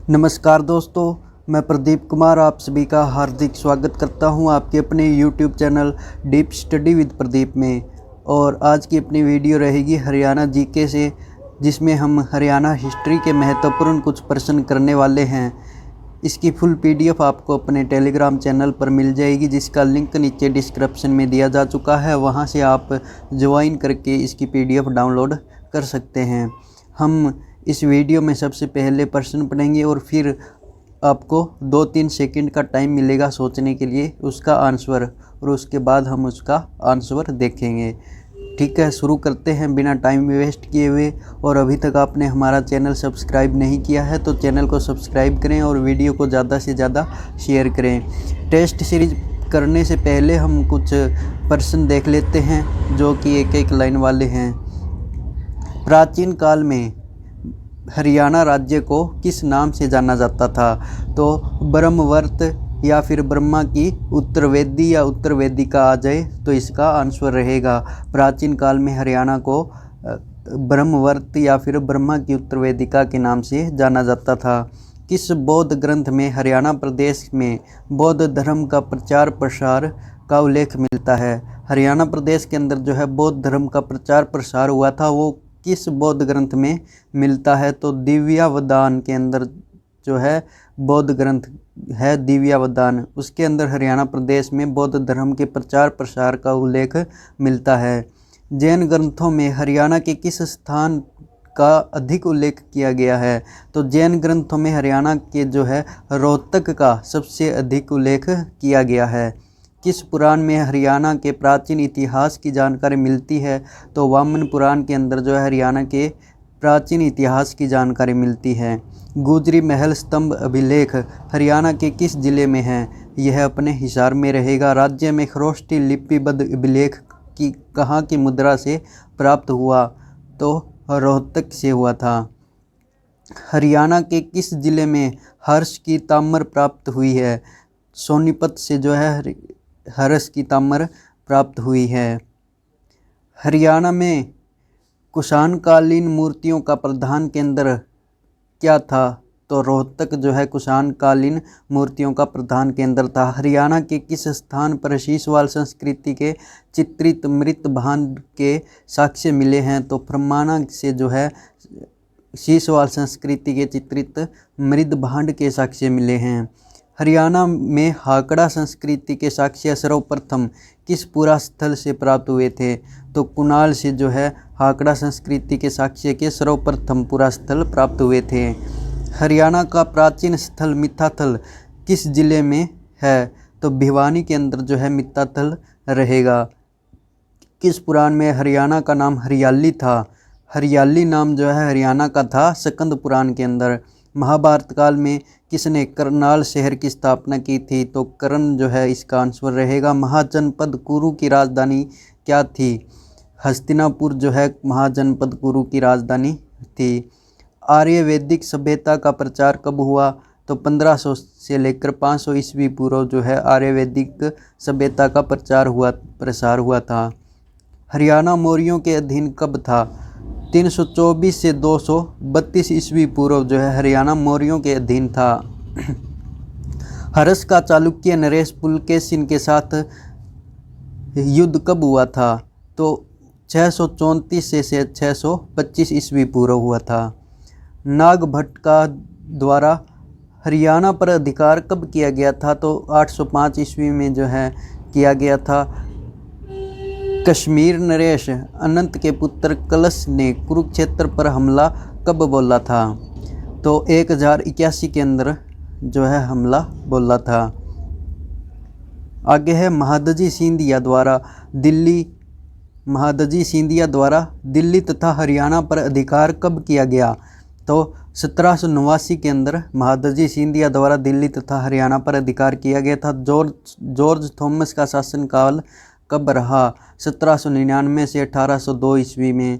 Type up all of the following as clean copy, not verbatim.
नमस्कार दोस्तों, मैं प्रदीप कुमार आप सभी का हार्दिक स्वागत करता हूं आपके अपने YouTube channel deep study with Pradeep में। और आज की अपनी वीडियो रहेगी हरियाणा जीके से, जिसमें हम हरियाणा हिस्ट्री के महत्वपूर्ण कुछ प्रश्न करने वाले हैं। इसकी फुल PDF आपको अपने टेलीग्राम चैनल पर मिल जाएगी, जिसका लिंक नीचे डिस्क्रिप्शन में दिया जा चुका है। वहां से आप ज्वाइन करके इसकी PDF डाउनलोड कर सकते हैं। हम इस वीडियो में सबसे पहले प्रश्न पढ़ेंगे और फिर आपको 2-3 सेकंड का टाइम मिलेगा सोचने के लिए उसका आंसर, और उसके बाद हम उसका आंसर देखेंगे। ठीक है, शुरू करते हैं बिना टाइम वेस्ट किए हुए। और अभी तक आपने हमारा चैनल सब्सक्राइब नहीं किया है तो चैनल को सब्सक्राइब करें और वीडियो को ज़्यादा से ज़्यादा शेयर करें। टेस्ट सीरीज करने से पहले हम कुछ प्रश्न देख लेते हैं जो कि एक लाइन वाले हैं। प्राचीन काल में हरियाणा राज्य को किस नाम से जाना जाता था? तो ब्रह्मवर्त या फिर ब्रह्मा की उत्तरवेदी या उत्तरवेदिका आ जाए तो इसका आंसर रहेगा प्राचीन काल में हरियाणा को ब्रह्मवर्त या फिर ब्रह्मा की उत्तरवेदिका के नाम से जाना जाता था। किस बौद्ध ग्रंथ में हरियाणा प्रदेश में बौद्ध धर्म का प्रचार प्रसार का उल्लेख मिलता है? हरियाणा प्रदेश के अंदर जो है बौद्ध धर्म का प्रचार प्रसार हुआ था, वो किस बौद्ध ग्रंथ में मिलता है? तो दिव्यावदान के अंदर जो है बौद्ध ग्रंथ है दिव्यावदान, उसके अंदर हरियाणा प्रदेश में बौद्ध धर्म के प्रचार प्रसार का उल्लेख मिलता है। जैन ग्रंथों में हरियाणा के किस स्थान का अधिक उल्लेख किया गया है? तो जैन ग्रंथों में हरियाणा के जो है रोहतक का सबसे अधिक उल्लेख किया गया है। किस पुराण में हरियाणा के प्राचीन इतिहास की जानकारी मिलती है? तो वामन पुराण के अंदर जो है हरियाणा के प्राचीन इतिहास की जानकारी मिलती है। गुजरी महल स्तंभ अभिलेख हरियाणा के किस जिले में है? यह अपने हिसार में रहेगा। राज्य में खरोष्टी लिपिबद्ध अभिलेख की कहाँ की मुद्रा से प्राप्त हुआ? तो रोहतक से हुआ था। हरियाणा के किस जिले में हर्ष की ताम्र प्राप्त हुई है? सोनीपत से जो है हर्ष की ताम्र प्राप्त हुई है। हरियाणा में कुषाणकालीन मूर्तियों का प्रधान केंद्र क्या था? तो रोहतक जो है कुषाणकालीन मूर्तियों का प्रधान केंद्र था। हरियाणा के किस स्थान पर शीशवाल संस्कृति के चित्रित मृत भांड के साक्ष्य मिले हैं? तो ब्रह्मांडा से जो है शीशवाल संस्कृति के चित्रित मृत भांड के साक्ष्य मिले हैं। हरियाणा में हाकड़ा संस्कृति के साक्ष्य सर्वप्रथम किस पुरा स्थल से प्राप्त हुए थे? तो कुणाल से जो है हाकड़ा संस्कृति के साक्ष्य के सर्वप्रथम पुरा स्थल प्राप्त हुए थे। हरियाणा का प्राचीन स्थल मित्ताथल किस जिले में है? तो भिवानी के अंदर जो है मित्ताथल रहेगा। किस पुराण में हरियाणा का नाम हरियाली था? हरियाली नाम जो है हरियाणा का था स्कंद पुराण के अंदर। महाभारत काल में किसने करनाल शहर की स्थापना की थी? तो कर्ण जो है इसका आंसर रहेगा। महाजनपद कुरु की राजधानी क्या थी? हस्तिनापुर जो है महाजनपद कुरु की राजधानी थी। आर्य वैदिक सभ्यता का प्रचार कब हुआ? तो 1500 से लेकर 500 ईस्वी पूर्व जो है आर्य वैदिक सभ्यता का प्रसार हुआ था। हरियाणा मौर्यों के अधीन कब था? 324 से 232 ईस्वी पूर्व जो है हरियाणा मौर्यों के अधीन था। हर्ष का चालुक्य नरेश पुलकेशिन के साथ युद्ध कब हुआ था? तो 634 से 625 ईस्वी पूर्व हुआ था। नागभट्ट का द्वारा हरियाणा पर अधिकार कब किया गया था? तो 805 ईस्वी में जो है किया गया था। कश्मीर नरेश अनंत के पुत्र कलश ने कुरुक्षेत्र पर हमला कब बोला था? तो 1081 के अंदर जो है हमला बोला था। आगे है महादजी सिंधिया द्वारा दिल्ली तथा हरियाणा पर अधिकार कब किया गया? तो 1789 के अंदर महादजी सिंधिया द्वारा दिल्ली तथा हरियाणा पर अधिकार किया गया था। जॉर्ज थॉमस का शासनकाल कब रहा? 1799 से 1802 ईस्वी में।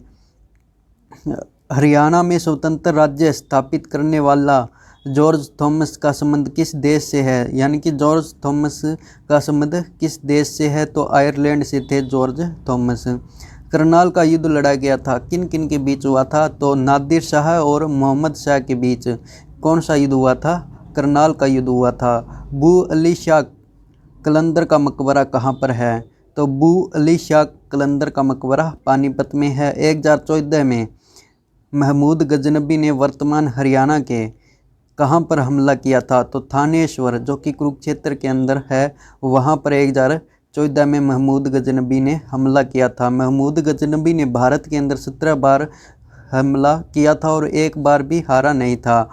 हरियाणा में स्वतंत्र राज्य स्थापित करने वाला जॉर्ज थॉमस का संबंध किस देश से है? यानी कि जॉर्ज थॉमस का संबंध किस देश से है? तो आयरलैंड से थे जॉर्ज थॉमस। करनाल का युद्ध लड़ा गया था, किन किन के बीच हुआ था? तो नादिर शाह और मोहम्मद शाह के बीच। कौन सा युद्ध हुआ था? करनाल का युद्ध हुआ था। बू अली शाह कलंदर का मकबरा कहाँ पर है? तो बू अली शाह कलंदर का मकबरा पानीपत में है। 1014 में महमूद गजनबी ने वर्तमान हरियाणा के कहाँ पर हमला किया था? तो थानेश्वर, जो कि कुरुक्षेत्र के अंदर है, वहाँ पर 1014 में महमूद गजनबी ने हमला किया था। महमूद गजनबी ने भारत के अंदर 17 बार हमला किया था और एक बार भी हारा नहीं था।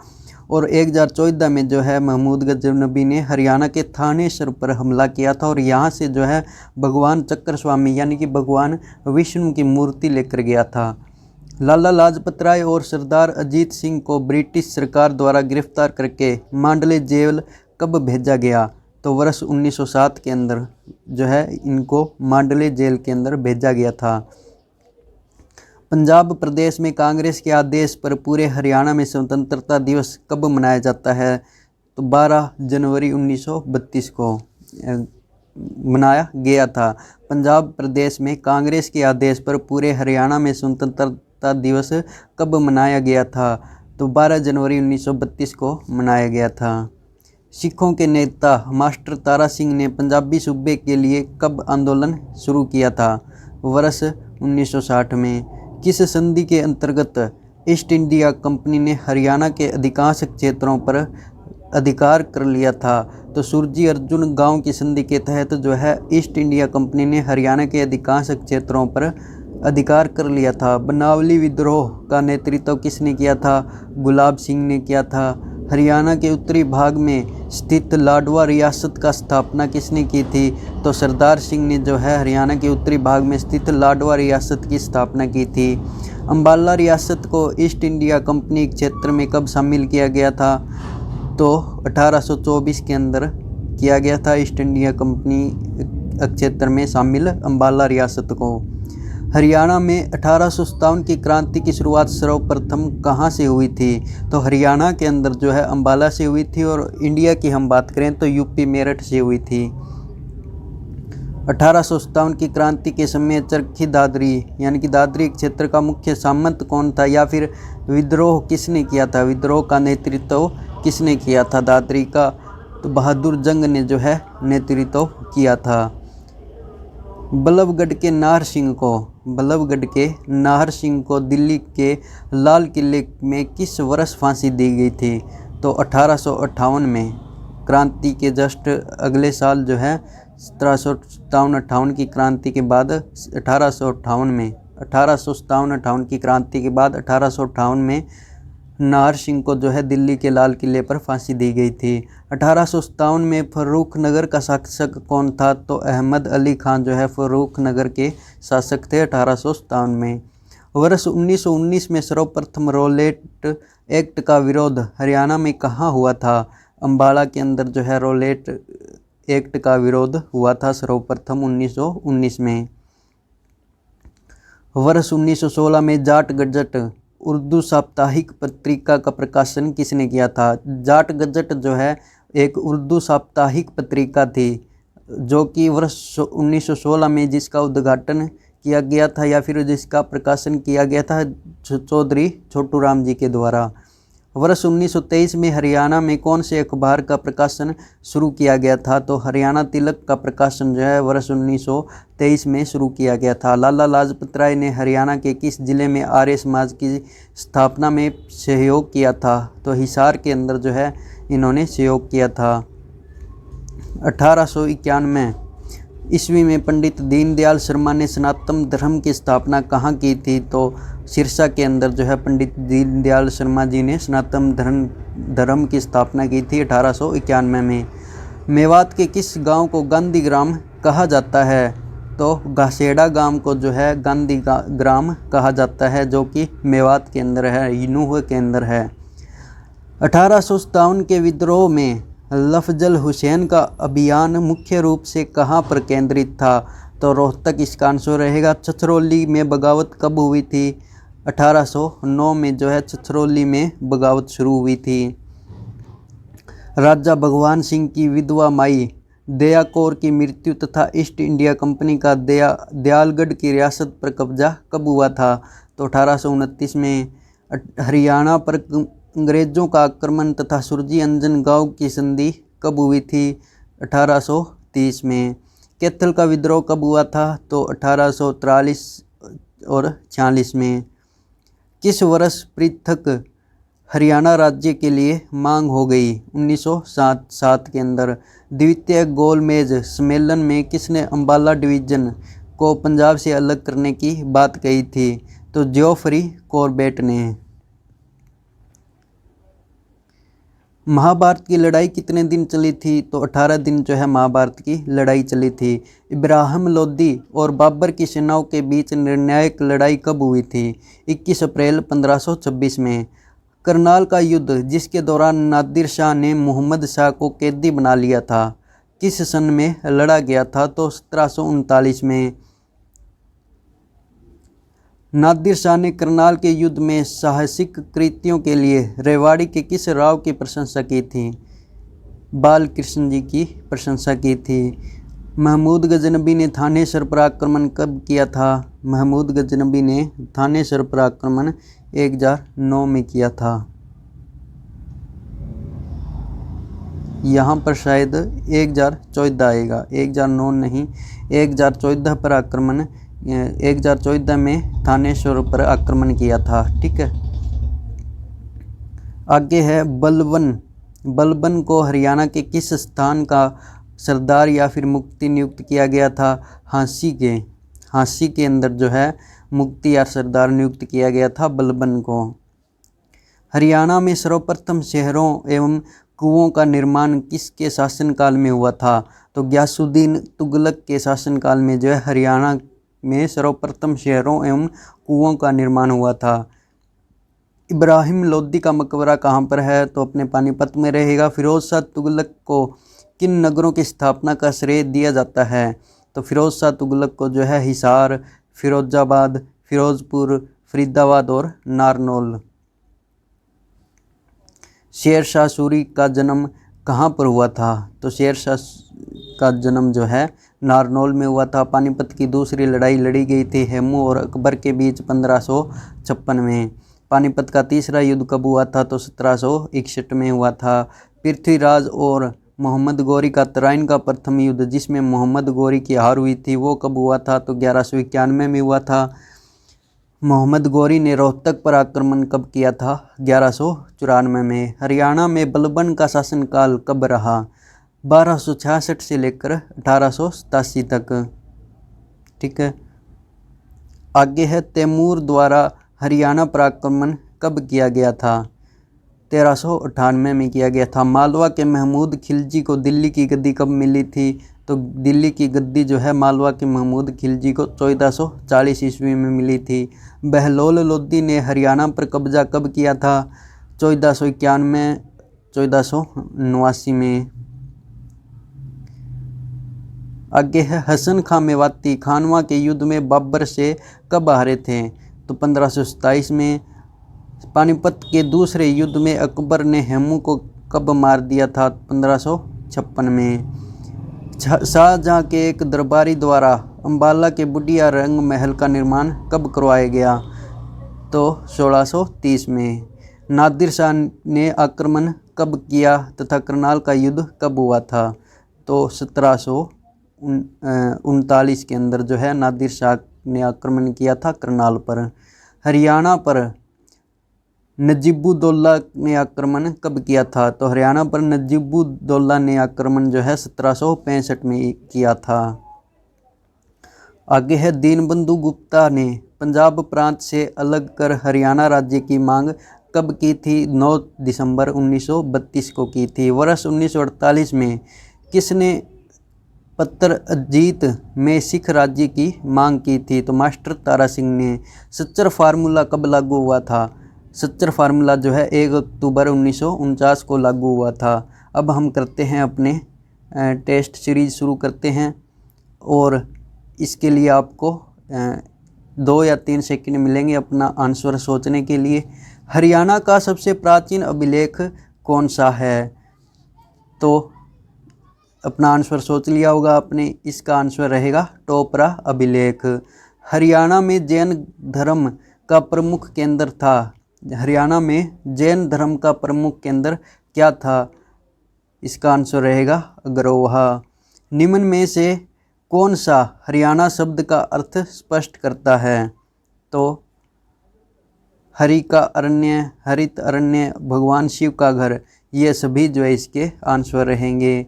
और 1014 में जो है महमूद गजनबी ने हरियाणा के थानेश्वर पर हमला किया था और यहाँ से जो है भगवान चक्र स्वामी यानी कि भगवान विष्णु की मूर्ति लेकर गया था। लाला लाजपत राय और सरदार अजीत सिंह को ब्रिटिश सरकार द्वारा गिरफ्तार करके मांडले जेल कब भेजा गया? तो वर्ष 1907 के अंदर जो है इनको मांडले जेल के अंदर भेजा गया था। पंजाब प्रदेश में कांग्रेस के आदेश पर पूरे हरियाणा में स्वतंत्रता दिवस कब मनाया जाता है? तो 12 जनवरी 1932 को मनाया गया था। पंजाब प्रदेश में कांग्रेस के आदेश पर पूरे हरियाणा में स्वतंत्रता दिवस कब मनाया गया था? तो 12 जनवरी 1932 को मनाया गया था। सिखों के नेता मास्टर तारा सिंह ने पंजाबी सूबे के लिए कब आंदोलन शुरू किया था? वर्ष 1960 में। किस संधि के अंतर्गत ईस्ट इंडिया कंपनी ने हरियाणा के अधिकांश क्षेत्रों पर अधिकार कर लिया था? तो सुरजी अर्जुन गांव की संधि के तहत जो है ईस्ट इंडिया कंपनी ने हरियाणा के अधिकांश क्षेत्रों पर अधिकार कर लिया था। बनावली विद्रोह का नेतृत्व किसने किया था? गुलाब सिंह ने किया था। हरियाणा के उत्तरी भाग में स्थित लाडवा रियासत का स्थापना किसने की थी? तो सरदार सिंह ने जो है हरियाणा के उत्तरी भाग में स्थित लाडवा रियासत की स्थापना की थी। अम्बाला रियासत को ईस्ट इंडिया कंपनी क्षेत्र में कब शामिल किया गया था? तो 1824 के अंदर किया गया था ईस्ट इंडिया कंपनी क्षेत्र में शामिल अम्बाला रियासत को। हरियाणा में 1857 की क्रांति की शुरुआत सर्वप्रथम कहाँ से हुई थी? तो हरियाणा के अंदर जो है अम्बाला से हुई थी और इंडिया की हम बात करें तो यूपी मेरठ से हुई थी। 1857 की क्रांति के समय चरखी दादरी यानी कि दादरी क्षेत्र का मुख्य सामंत कौन था या फिर विद्रोह किसने किया था? विद्रोह का नेतृत्व किसने किया था दादरी का? तो बहादुर जंग ने जो है नेतृत्व किया था। बल्लभगढ़ के नाहर सिंह को दिल्ली के लाल किले में किस वर्ष फांसी दी गई थी? तो 1858 में। क्रांति के जस्ट अगले साल जो है 1757-58 की क्रांति के बाद 1857 की क्रांति के बाद 1858 में नाहर सिंह को जो है दिल्ली के लाल किले पर फांसी दी गई थी। 1857 में फर्रुख नगर का शासक कौन था? तो अहमद अली खान जो है फर्रुख नगर के शासक थे 1857 में। वर्ष 1919 में सर्वप्रथम रोलेट एक्ट का विरोध हरियाणा में कहाँ हुआ था? अम्बाला के अंदर जो है रोलेट एक्ट का विरोध हुआ था सर्वप्रथम 1919 में। वर्ष 1916 में जाट गजट उर्दू साप्ताहिक पत्रिका का प्रकाशन किसने किया था? जाट गजट जो है एक उर्दू साप्ताहिक पत्रिका थी जो कि वर्ष 1916 में जिसका उद्घाटन किया गया था या फिर जिसका प्रकाशन किया गया था चौधरी छोटू राम जी के द्वारा। वर्ष 1923 में हरियाणा में कौन से अखबार का प्रकाशन शुरू किया गया था? तो हरियाणा तिलक का प्रकाशन जो है वर्ष 1923 में शुरू किया गया था। लाला लाजपत राय ने हरियाणा के किस जिले में आर्य समाज की स्थापना में सहयोग किया था? तो हिसार के अंदर जो है इन्होंने सहयोग किया था। 1891 ईस्वी में पंडित दीनदयाल शर्मा ने सनातन धर्म की स्थापना कहाँ की थी? तो सिरसा के अंदर जो है पंडित दीनदयाल शर्मा जी ने सनातन धर्म की स्थापना की थी 1891 में। मेवात के किस गांव को गांधी ग्राम कहा जाता है? तो घासेड़ा गांव को जो है गांधी ग्राम कहा जाता है जो कि मेवात के अंदर है, नूह के अंदर है। 1857 के विद्रोह में लफजल हुसैन का अभियान मुख्य रूप से कहाँ पर केंद्रित था? तो रोहतक इसका आंसर रहेगा। छछरौली में बगावत कब हुई थी? 1809 में जो है छछरौली में बगावत शुरू हुई थी। राजा भगवान सिंह की विधवा माई दया कौर की मृत्यु तथा ईस्ट इंडिया कंपनी का दयालगढ़ की रियासत पर कब्जा कब हुआ था? तो 1829 में। हरियाणा पर अंग्रेज़ों का आक्रमण तथा सुरजी अंजन गांव की संधि कब हुई थी? 1830 में। कैथल का विद्रोह कब हुआ था? तो 1843 और 46 में। किस वर्ष पृथक हरियाणा राज्य के लिए मांग हो गई? 1907 के अंदर। द्वितीय गोलमेज सम्मेलन में किसने अम्बाला डिवीज़न को पंजाब से अलग करने की बात कही थी? तो जियोफ्री कॉर्बेट ने। महाभारत की लड़ाई कितने दिन चली थी? तो 18 दिन जो है महाभारत की लड़ाई चली थी। इब्राहिम लोदी और बाबर की सेनाओं के बीच निर्णायक लड़ाई कब हुई थी? 21 अप्रैल 1526 में। करनाल का युद्ध जिसके दौरान नादिर शाह ने मोहम्मद शाह को कैदी बना लिया था, किस सन में लड़ा गया था? तो 1739 में। नादिर शाह ने करनाल के युद्ध में साहसिक कृत्यों के लिए रेवाड़ी के किस राव की प्रशंसा की थी? बाल कृष्ण जी की प्रशंसा की थी। महमूद गजनबी ने थानेसर पर आक्रमण कब किया था? महमूद गजनबी ने थानेसर पर आक्रमण 1009 में किया था। यहाँ पर शायद 1014 आएगा, 1009 नहीं, 1014 पर आक्रमण, 1014 में थानेश्वर पर आक्रमण किया था। ठीक है। आगे है बलबन। बलबन को हरियाणा के किस स्थान का सरदार या फिर मुक्ति नियुक्त किया गया था? हाँसी के अंदर जो है मुक्ति या सरदार नियुक्त किया गया था बलबन को। हरियाणा में सर्वप्रथम शहरों एवं कुओं का निर्माण किसके शासनकाल में हुआ था? तो गयासुद्दीन तुगलक के शासनकाल में जो है हरियाणा में सर्वप्रथम शहरों एवं कुओं का निर्माण हुआ था। इब्राहिम लोदी का मकबरा कहाँ पर है? तो अपने पानीपत में रहेगा। फिरोज शाह तुगलक को किन नगरों की स्थापना का श्रेय दिया जाता है? तो फिरोज शाह तुगलक को जो है हिसार, फिरोजाबाद, फिरोजपुर, फरीदाबाद और नारनौल। शेर शाह सूरी का जन्म कहाँ पर हुआ था? तो शेर शाह का जन्म जो है नारनौल में हुआ था। पानीपत की दूसरी लड़ाई लड़ी गई थी हेमू और अकबर के बीच 1556 में। पानीपत का तीसरा युद्ध कब हुआ था? तो 1761 में हुआ था। पृथ्वीराज और मोहम्मद गौरी का तराइन का प्रथम युद्ध जिसमें मोहम्मद गौरी की हार हुई थी वो कब हुआ था? तो 1191 में हुआ था। मोहम्मद गौरी ने रोहतक पर आक्रमण कब किया था? 1194 में। हरियाणा में बलबन का शासनकाल कब रहा? 1266 से लेकर 1887 तक। ठीक है। आगे है तैमूर द्वारा हरियाणा पर आक्रमण कब किया गया था? 1398 में किया गया था। मालवा के महमूद खिलजी को दिल्ली की गद्दी कब मिली थी? तो दिल्ली की गद्दी जो है मालवा के महमूद खिलजी को 1440 ईस्वी में मिली थी। बहलोल लोदी ने हरियाणा पर कब्जा कब किया था? 1491, 1489 में। आगे है हसन खां मेवाती खानवा के युद्ध में बाबर से कब हारे थे? तो 1527 में। पानीपत के दूसरे युद्ध में अकबर ने हेमू को कब मार दिया था? 1556 में। शाहजहां के एक दरबारी द्वारा अम्बाला के बुढ़िया रंग महल का निर्माण कब करवाया गया? तो 1630 में। नादिर शाह ने आक्रमण कब किया तथा करनाल का युद्ध कब हुआ था? तो 1739 के अंदर जो है नादिर शाह ने आक्रमण किया था करनाल पर। हरियाणा पर नजीबुद्दौला ने आक्रमण कब किया था? तो हरियाणा पर नजीबुद्दौला ने आक्रमण जो है 1765 में किया था। आगे है दीनबंधु गुप्ता ने पंजाब प्रांत से अलग कर हरियाणा राज्य की मांग कब की थी? 9 दिसंबर 1932 को की थी। वर्ष 1948 में किसने पत्र अजीत में सिख राज्य की मांग की थी? तो मास्टर तारा सिंह ने। सच्चर फार्मूला कब लागू हुआ था? सच्चर फार्मूला जो है 1 अक्टूबर 1949 को लागू हुआ था। अब हम करते हैं अपने टेस्ट सीरीज़ शुरू करते हैं और इसके लिए आपको 2 या 3 सेकंड मिलेंगे अपना आंसर सोचने के लिए। हरियाणा का सबसे प्राचीन अभिलेख कौन सा है? तो अपना आंसर सोच लिया होगा आपने। इसका आंसर रहेगा टोपरा अभिलेख। हरियाणा में जैन धर्म का प्रमुख केंद्र था हरियाणा में जैन धर्म का प्रमुख केंद्र क्या था? इसका आंसर रहेगा अग्रोहा। निम्न में से कौन सा हरियाणा शब्द का अर्थ स्पष्ट करता है? तो हरि का अरण्य, हरित अरण्य, भगवान शिव का घर, ये सभी जो है इसके आंसर रहेंगे।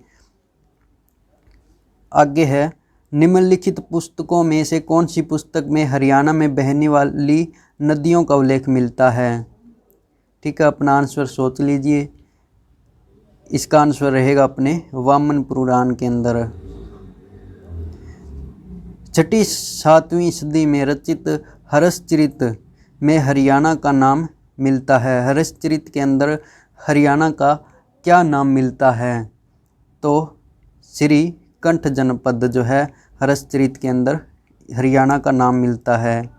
आगे है, निम्नलिखित पुस्तकों में से कौन सी पुस्तक में हरियाणा में बहने वाली नदियों का उल्लेख मिलता है? ठीक है, अपना आंसर सोच लीजिए। इसका आंसर रहेगा अपने वामन पुराण के अंदर। 6वीं-7वीं सदी में रचित हर्षचरित में हरियाणा का नाम मिलता है। हर्षचरित के अंदर हरियाणा का क्या नाम मिलता है? तो श्री कंठ जनपद जो है हर्षचरित के अंदर हरियाणा का नाम मिलता है।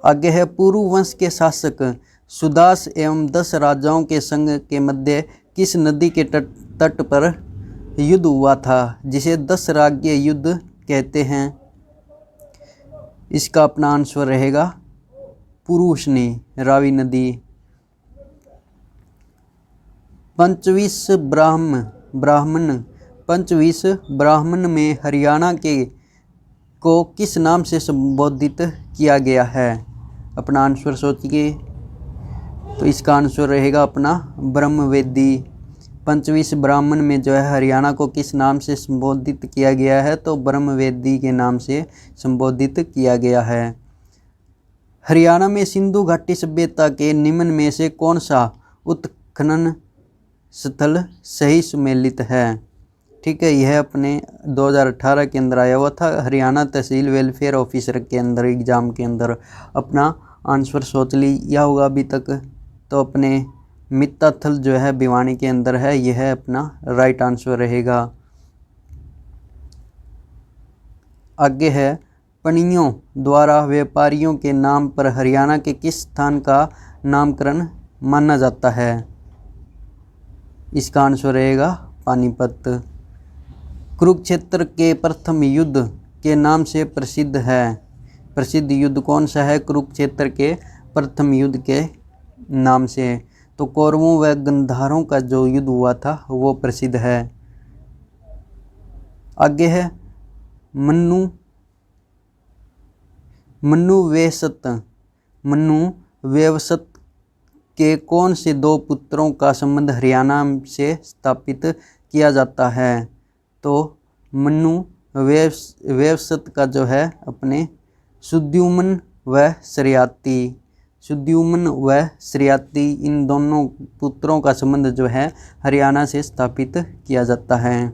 आगे है, पुरु वंश के शासक सुदास एवं 10 राजाओं के संघ के मध्य किस नदी के तट पर युद्ध हुआ था, जिसे 10 राज्य युद्ध कहते हैं? इसका अपना आंसर रहेगा पुरुषनी, रावी नदी। पंचविंश ब्राह्मण में हरियाणा को किस नाम से संबोधित किया गया है? अपना आंसर सोचिए। तो इसका आंसर रहेगा अपना ब्रह्मवेदी। पंचविंश ब्राह्मण में जो है हरियाणा को किस नाम से संबोधित किया गया है? तो ब्रह्मवेदी के नाम से संबोधित किया गया है। हरियाणा में सिंधु घाटी सभ्यता के निम्न में से कौन सा उत्खनन स्थल सही सुमेलित है? ठीक है, यह अपने 2018 के अंदर आया हुआ था, हरियाणा तहसील वेलफेयर ऑफिसर के अंदर एग्जाम के अंदर। अपना आंसर सोच लिया होगा अभी तक। तो अपने मित्ताथल जो है भिवानी के अंदर है, यह अपना राइट आंसर रहेगा। आगे है, पणियों द्वारा व्यापारियों के नाम पर हरियाणा के किस स्थान का नामकरण माना जाता है? इसका आंसर रहेगा पानीपत। कुरुक्षेत्र के प्रथम युद्ध के नाम से प्रसिद्ध है। प्रसिद्ध युद्ध कौन सा है कुरुक्षेत्र के प्रथम युद्ध के नाम से? तो कौरवों व गंधारों का जो युद्ध हुआ था वो प्रसिद्ध है। आगे है, मनुवेवसत के कौन से 2 पुत्रों का संबंध हरियाणा से स्थापित किया जाता है? तो मनुवेवसत का जो है अपने सुद्युम्न व श्रियाती, इन दोनों पुत्रों का संबंध जो है हरियाणा से स्थापित किया जाता है।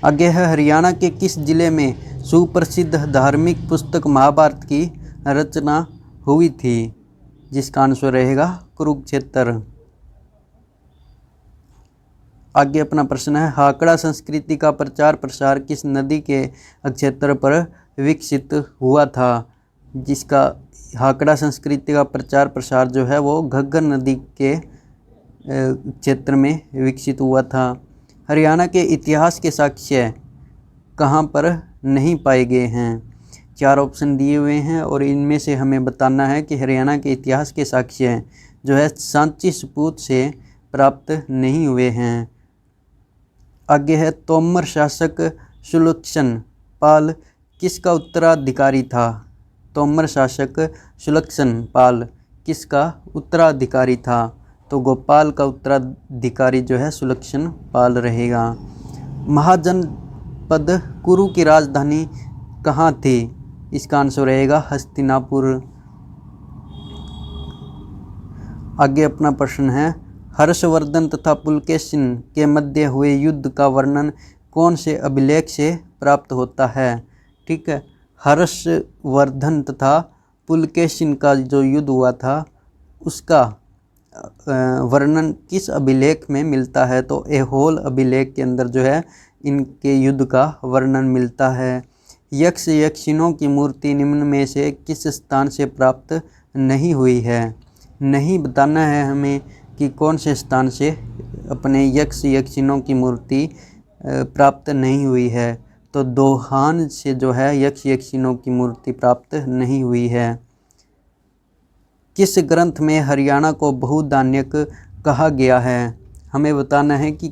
आगे है, हरियाणा के किस जिले में सुप्रसिद्ध धार्मिक पुस्तक महाभारत की रचना हुई थी? जिसका आंसर रहेगा कुरुक्षेत्र। आगे अपना प्रश्न है, हाकड़ा संस्कृति का प्रचार प्रसार किस नदी के क्षेत्र पर विकसित हुआ था? जिसका हाकड़ा संस्कृति का प्रचार प्रसार जो है वो घग्गर नदी के क्षेत्र में विकसित हुआ था। हरियाणा के इतिहास के साक्ष्य कहाँ पर नहीं पाए गए हैं? 4 ऑप्शन दिए हुए हैं और इनमें से हमें बताना है कि हरियाणा के इतिहास के साक्ष्य जो है सांची सपूत से प्राप्त नहीं हुए हैं। आगे है, तोमर शासक सुलक्षण पाल किसका उत्तराधिकारी था? तोमर शासक सुलक्षण पाल किसका उत्तराधिकारी था? तो गोपाल का उत्तराधिकारी जो है सुलक्षण पाल रहेगा। महाजनपद कुरु की राजधानी कहाँ थी? इसका आंसर रहेगा हस्तिनापुर। आगे अपना प्रश्न है, हर्षवर्धन तथा पुलकेशिन के मध्य हुए युद्ध का वर्णन कौन से अभिलेख से प्राप्त होता है? ठीक है, हर्षवर्धन तथा पुलकेशिन का जो युद्ध हुआ था उसका वर्णन किस अभिलेख में मिलता है? तो ऐहोल अभिलेख के अंदर जो है इनके युद्ध का वर्णन मिलता है। यक्ष यक्षिणों की मूर्ति निम्न में से किस स्थान से प्राप्त नहीं हुई है? नहीं बताना है हमें कि कौन से स्थान से अपने यक्ष यक्षिणों की मूर्ति प्राप्त नहीं हुई है। तो दोहान से जो है यक्ष यक्षिणों की मूर्ति प्राप्त नहीं हुई है। किस ग्रंथ में हरियाणा को बहुधान्यक कहा गया है? हमें बताना है कि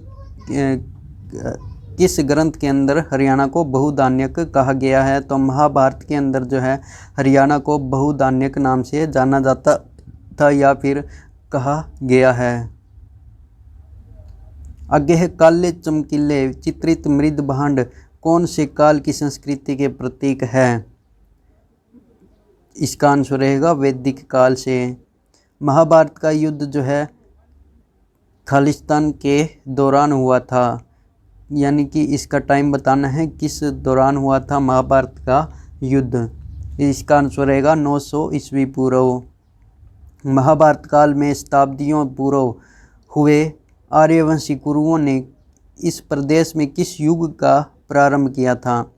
किस ग्रंथ के अंदर हरियाणा को बहुधान्यक कहा गया है। तो महाभारत के अंदर जो है हरियाणा को बहुधान्यक नाम से जाना जाता था या फिर कहा गया है। आगे है काले चमकीले चित्रित मृद भांड कौन से काल की संस्कृति के प्रतीक है? इसका आंसर रहेगा वैदिक काल से। महाभारत का युद्ध जो है खालिस्तान के दौरान हुआ था, यानी कि इसका टाइम बताना है किस दौरान हुआ था महाभारत का युद्ध। इसका आंसर रहेगा 900 ईस्वी पूर्व। महाभारत काल में शताब्दियों पूर्व हुए आर्यवंशी कुरुओं ने इस प्रदेश में किस युग का प्रारंभ किया था?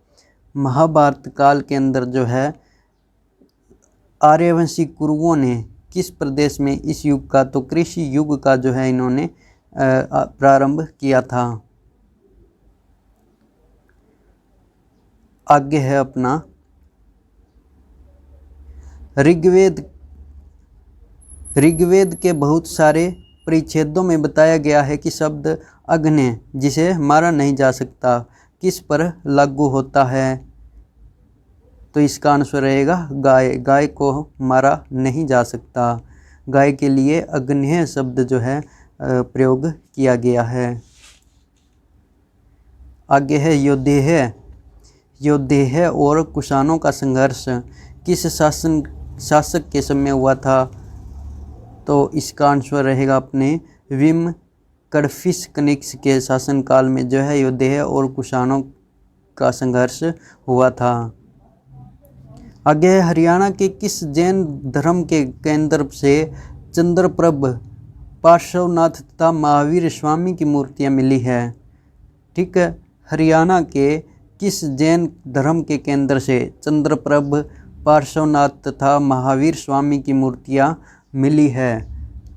महाभारत काल के अंदर जो है आर्यवंशी कुरुओं ने किस प्रदेश में इस युग का, तो कृषि युग का जो है इन्होंने प्रारंभ किया था। आगे है अपना ऋग्वेद के बहुत सारे परिच्छेदों में बताया गया है कि शब्द अग्नि, जिसे मारा नहीं जा सकता, किस पर लागू होता है? तो इसका आंसर रहेगा गाय। गाय को मारा नहीं जा सकता। गाय के लिए अग्नि शब्द जो है प्रयोग किया गया है। आगे है योद्धेय और कुषाणों का संघर्ष किस शासक के समय हुआ था? तो इसका आंसर रहेगा अपने विम कडफिस कनिक्स के शासनकाल में जो है योद्धेय और कुषाणों का संघर्ष हुआ था। आगे है हरियाणा के किस जैन धर्म के केंद्र से चंद्रप्रभ, पार्श्वनाथ तथा महावीर स्वामी की मूर्तियां मिली है? ठीक है, हरियाणा के किस जैन धर्म के केंद्र से चंद्रप्रभ, पार्श्वनाथ तथा महावीर स्वामी की मूर्तियां मिली है?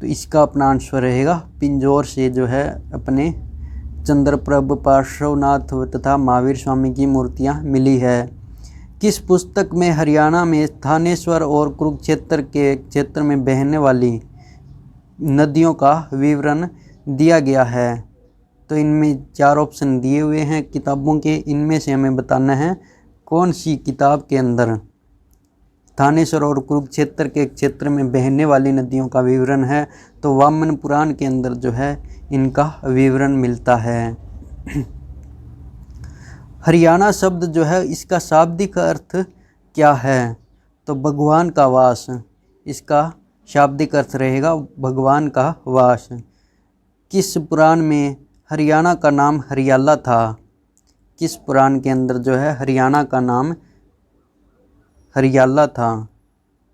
तो इसका अपना आंसर रहेगा पिंजौर से जो है अपने चंद्रप्रभ, पार्श्वनाथ तथा महावीर स्वामी की मूर्तियां मिली है। किस पुस्तक में हरियाणा में थानेश्वर और कुरुक्षेत्र के क्षेत्र में बहने वाली नदियों का विवरण दिया गया है? तो इनमें 4 ऑप्शन दिए हुए हैं किताबों के, इनमें से हमें बताना है कौन सी किताब के अंदर थानेश्वर और कुरुक्षेत्र के क्षेत्र में बहने वाली नदियों का विवरण है। तो वामन पुराण के अंदर जो है इनका विवरण मिलता है। हरियाणा शब्द जो है इसका शाब्दिक अर्थ क्या है? तो भगवान का वास, इसका शाब्दिक अर्थ रहेगा भगवान का वास। किस पुराण में हरियाणा का नाम हरियाला था? किस पुराण के अंदर जो है हरियाणा का नाम हरियाला था?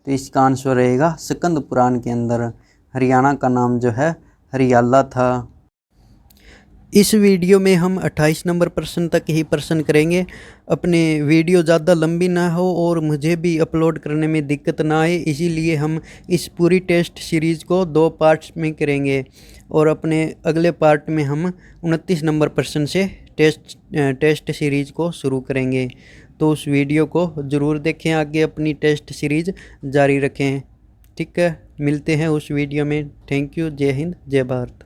तो इसका आंसर रहेगा स्कंद पुराण के अंदर हरियाणा का नाम जो है हरियाला था। इस वीडियो में हम 28 नंबर प्रश्न तक ही प्रश्न करेंगे। अपने वीडियो ज़्यादा लंबी ना हो और मुझे भी अपलोड करने में दिक्कत ना आए, इसीलिए हम इस पूरी टेस्ट सीरीज़ को 2 पार्ट्स में करेंगे और अपने अगले पार्ट में हम 29 नंबर प्रश्न से टेस्ट सीरीज़ को शुरू करेंगे। तो उस वीडियो को ज़रूर देखें, आगे अपनी टेस्ट सीरीज़ जारी रखें। ठीक है, मिलते हैं उस वीडियो में। Thank you. जय हिंद, जय भारत।